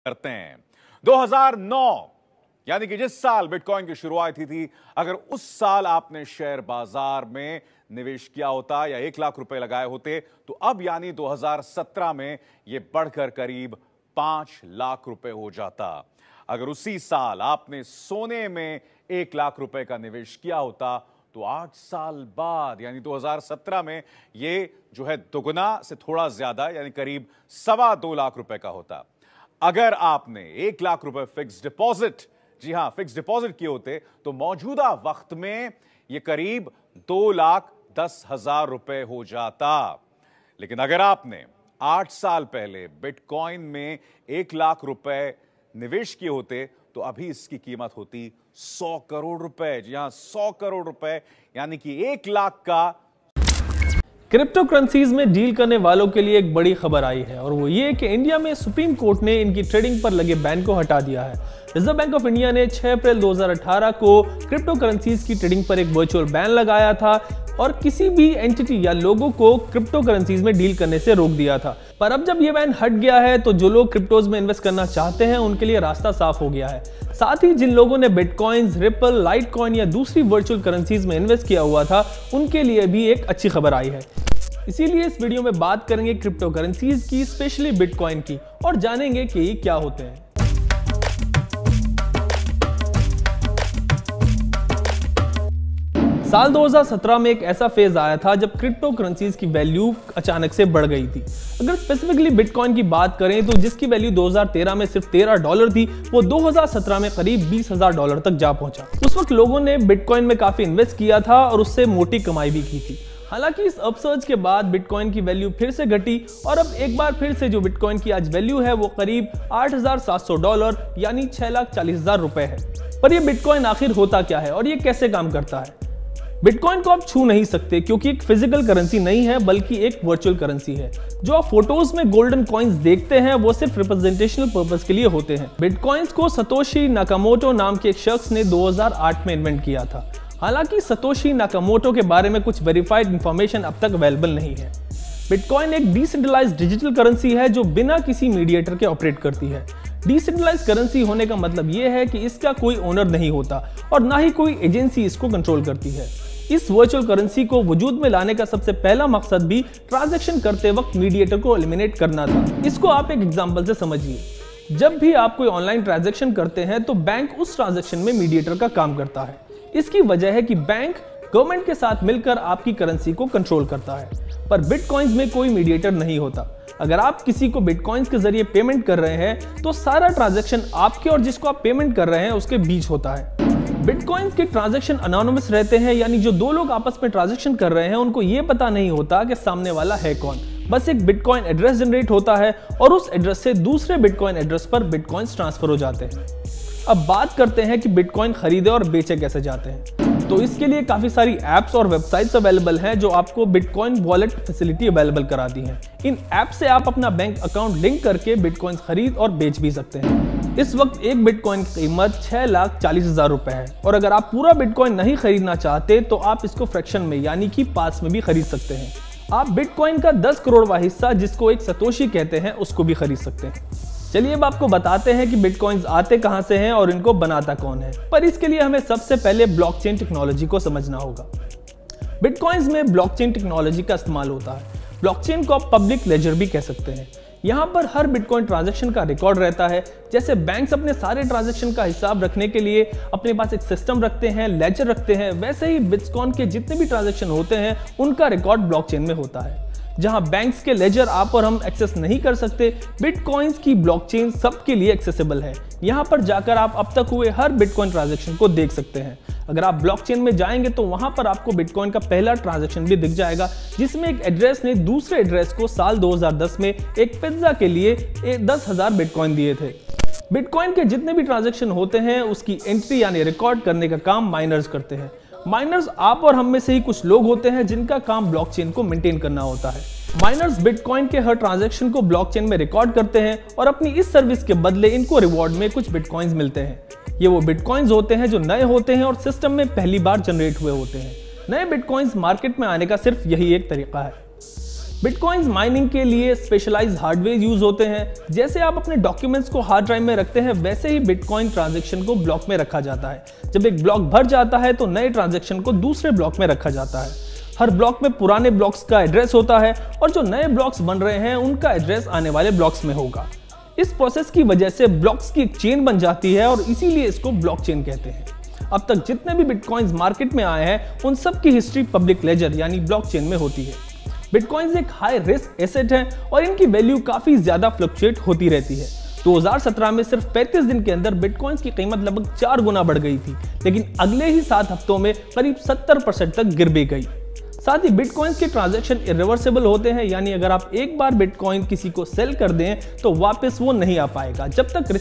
करते हैं। 2009 यानी कि जिस साल बिटकॉइन की शुरुआत हुई थी, अगर उस साल आपने शेयर बाजार में निवेश किया होता या 1 लाख रुपए लगाए होते तो अब यानी 2017 में यह बढ़कर करीब 5 लाख रुपए हो जाता। अगर उसी साल आपने सोने में 1 लाख रुपए का निवेश किया होता तो 8 साल बाद यानी 2017 में यह जो है दुगना से थोड़ा ज्यादा यानी करीब 2.25 लाख रुपए का होता। अगर आपने 1 लाख रुपए फिक्स डिपॉजिट, जी हां फिक्स डिपॉजिट किए होते तो मौजूदा वक्त में यह करीब 2,10,000 रुपए हो जाता। लेकिन अगर आपने 8 साल पहले बिटकॉइन में 1 लाख रुपए निवेश किए होते तो अभी इसकी कीमत होती 100 करोड़ रुपए। जी हां 100 करोड़ रुपए यानी कि 1 लाख का। क्रिप्टो करेंसीज में डील करने वालों के लिए एक बड़ी खबर आई है और वो ये कि इंडिया में सुप्रीम कोर्ट ने इनकी ट्रेडिंग पर लगे बैन को हटा दिया है। रिजर्व बैंक ऑफ इंडिया ने 6 अप्रैल 2018 को क्रिप्टो करेंसीज की ट्रेडिंग पर एक वर्चुअल बैन लगाया था और किसी भी एंटिटी या लोगों को क्रिप्टो करेंसीज में डील करने से रोक दिया था। पर अब जब यह बैन हट गया है तो जो लोग क्रिप्टोज में इन्वेस्ट करना चाहते हैं उनके लिए रास्ता साफ हो गया है। साथ ही जिन लोगों ने बिटकॉइंस, रिपल, लाइटकॉइन या दूसरी वर्चुअल करेंसीज में इन्वेस्ट किया हुआ था उनके लिए भी एक अच्छी खबर आई है। इसीलिए इस वीडियो में बात करेंगे क्रिप्टो करेंसीज की, स्पेशली बिटकॉइन की, और जानेंगे कि ये क्या होते हैं। साल 2017 में एक ऐसा फेज आया था जब क्रिप्टो करेंसीज की वैल्यू अचानक से बढ़ गई थी। अगर स्पेसिफिकली बिटकॉइन की बात करें तो जिसकी वैल्यू 2013 में सिर्फ $13 थी, वो 2017 में करीब $20,000 तक जा पहुंचा। उस वक्त लोगों ने बिटकॉइन में काफी इन्वेस्ट किया था और उससे मोटी कमाई भी की थी। हालांकि इस अपसर्ज के बाद बिटकॉइन की वैल्यू फिर से घटी और अब एक बार फिर से जो बिटकॉइन की आज वैल्यू है वो करीब $8,700 यानी 6,40,000 रुपए है। पर यह बिटकॉइन आखिर होता क्या है और ये कैसे काम करता है? बिटकॉइन को आप छू नहीं सकते क्योंकि एक फिजिकल करेंसी नहीं है बल्कि एक वर्चुअल करेंसी है। जो आप फोटोज में गोल्डन कॉइन्स देखते हैं वो सिर्फ रिप्रेजेंटेशनल पर्पस के लिए होते हैं। बिटकॉइंस को सतोशी नाकामोटो नाम के एक शख्स ने 2008 में इन्वेंट किया था। हालांकि सतोशी नाकामोटो के बारे में कुछ वेरीफाइड इंफॉर्मेशन अब तक अवेलेबल नहीं है। बिटकॉइन एक डिसेंट्रलाइज्ड डिजिटल करेंसी है जो बिना किसी मीडिएटर के ऑपरेट करती है। डिसेंट्रलाइज्ड करेंसी होने का मतलब यह है कि इसका कोई ओनर नहीं होता और ना ही कोई एजेंसी इसको कंट्रोल करती है। इस वर्चुअल करेंसी को वजूद में लाने का सबसे पहला मकसद भी ट्रांजैक्शन करते वक्त मीडिएटर को एलिमिनेट करना था। इसको आप एक एग्जांपल से समझिए। जब भी आप कोई ऑनलाइन ट्रांजैक्शन करते हैं तो बैंक उस ट्रांजैक्शन में मीडिएटर का काम करता है। इसकी वजह है कि बैंक गवर्नमेंट के साथ मिलकर आपकी करेंसी को कंट्रोल करता है, पर बिटकॉइंस में कोई मीडिएटर नहीं होता। अगर आप किसी को बिटकॉइंस के जरिए पेमेंट कर रहे हैं तो सारा ट्रांजैक्शन आपके और जिसको आप पेमेंट कर रहे हैं उसके बीच होता है। बिटकॉइंस के ट्रांजैक्शन अनोनिमस रहते हैं, यानी जो दो लोग आपस में ट्रांजैक्शन कर रहे हैं उनको ये पता नहीं होता कि सामने वाला है कौन। बस एक बिटकॉइन एड्रेस जनरेट होता है और उस एड्रेस से दूसरे बिटकॉइन एड्रेस पर बिटकॉइंस ट्रांसफर हो जाते हैं। अब बात करते हैं कि बिटकॉइन खरीदे और बेचे कैसे जाते हैं। तो इसके लिए काफी सारी एप्स और वेबसाइट्स अवेलेबल हैं जो आपको बिटकॉइन वॉलेट फैसिलिटी अवेलेबल कराती हैं। इन ऐप से आप अपना बैंक अकाउंट लिंक करके बिटकॉइन खरीद और बेच भी सकते हैं। इस वक्त एक बिटकॉइन की कीमत 6,40,000 रुपए है और अगर आप पूरा बिटकॉइन नहीं खरीदना चाहते तो आप इसको फ्रैक्शन में यानी कि पार्ट्स में भी खरीद सकते हैं। आप बिटकॉइन का 10 करोड़वां हिस्सा, जिसको एक सतोशी कहते हैं, उसको भी खरीद सकते हैं। चलिए अब आपको बताते हैं कि बिटकॉइंस आते कहां से हैं और इनको बनाता कौन है। पर इसके लिए हमें सबसे पहले ब्लॉकचेन टेक्नोलॉजी को समझना होगा। बिटकॉइंस में ब्लॉकचेन टेक्नोलॉजी का इस्तेमाल होता है। ब्लॉकचेन को आप पब्लिक लेजर भी कह सकते हैं। यहाँ पर हर बिटकॉइन ट्रांजैक्शन का रिकॉर्ड रहता है। जैसे बैंक्स अपने सारे ट्रांजैक्शन का हिसाब रखने के लिए अपने पास एक सिस्टम रखते हैं, लेजर रखते हैं, वैसे ही बिटकॉइन के जितने भी ट्रांजैक्शन होते हैं उनका रिकॉर्ड ब्लॉकचेन में होता है। जहां बैंक्स के लेजर आप और हम एक्सेस नहीं कर सकते, बिटकॉइंस की ब्लॉकचेन सबके लिए एक्सेसिबल है। यहां पर जाकर आप अब तक हुए हर बिटकॉइन ट्रांजैक्शन को देख सकते हैं। अगर आप ब्लॉकचेन में जाएंगे तो वहां पर आपको बिटकॉइन का पहला ट्रांजैक्शन भी दिख जाएगा, जिसमें एक एड्रेस ने दूसरे एड्रेस को साल 2010 में एक पिज्जा के लिए 10,000 बिटकॉइन दिए थे। बिटकॉइन के जितने भी ट्रांजैक्शन होते हैं उसकी एंट्री यानी रिकॉर्ड करने का काम माइनर्स करते हैं। माइनर्स आप और हम में से ही कुछ लोग होते हैं जिनका काम ब्लॉकचेन को मेंटेन करना होता है। माइनर्स बिटकॉइन के हर ट्रांजैक्शन को ब्लॉकचेन में रिकॉर्ड करते हैं और अपनी इस सर्विस के बदले इनको रिवॉर्ड में कुछ बिटकॉइंस मिलते हैं। ये वो बिटकॉइंस होते हैं जो नए होते हैं और सिस्टम में पहली बार जनरेट हुए होते हैं। नए बिटकॉइंस मार्केट में आने का सिर्फ यही एक तरीका है। बिटकॉइंस माइनिंग के लिए स्पेशलाइज्ड हार्डवेयर यूज होते हैं। जैसे आप अपने डॉक्यूमेंट्स को हार्ड ड्राइव में रखते हैं, वैसे ही बिटकॉइन ट्रांजैक्शन को ब्लॉक में रखा जाता है। जब एक ब्लॉक भर जाता है तो नए ट्रांजैक्शन को दूसरे ब्लॉक में रखा जाता है। हर ब्लॉक में पुराने ब्लॉक्स का एड्रेस होता है और जो नए ब्लॉक्स बन रहे हैं उनका एड्रेस आने वाले ब्लॉक्स में होगा। इस प्रोसेस की वजह से ब्लॉक्स की एक चेन बन जाती है और इसीलिए इसको ब्लॉकचेन कहते हैं। अब तक जितने भी बिटकॉइंस मार्केट में आए हैं उन सब की हिस्ट्री पब्लिक लेजर यानी ब्लॉकचेन में होती है। बिटकॉइंस एक हाई रिस्क एसेट है और इनकी वैल्यू काफी ज्यादा फ्लक्चुएट होती रहती है। 2017 में सिर्फ 35 दिन के अंदर बिटकॉइंस की कीमत लगभग 4 गुना बढ़ गई थी, लेकिन अगले ही 7 हफ्तों में करीब 70% तक गिर भी गई। साथ ही बिटकॉइंस के ट्रांजैक्शन इरिवर्सिबल होते हैं, यानी अगर आप एक बार बिटकॉइन किसी को सेल कर दें तो वापस वो नहीं आ पाएगा जब तक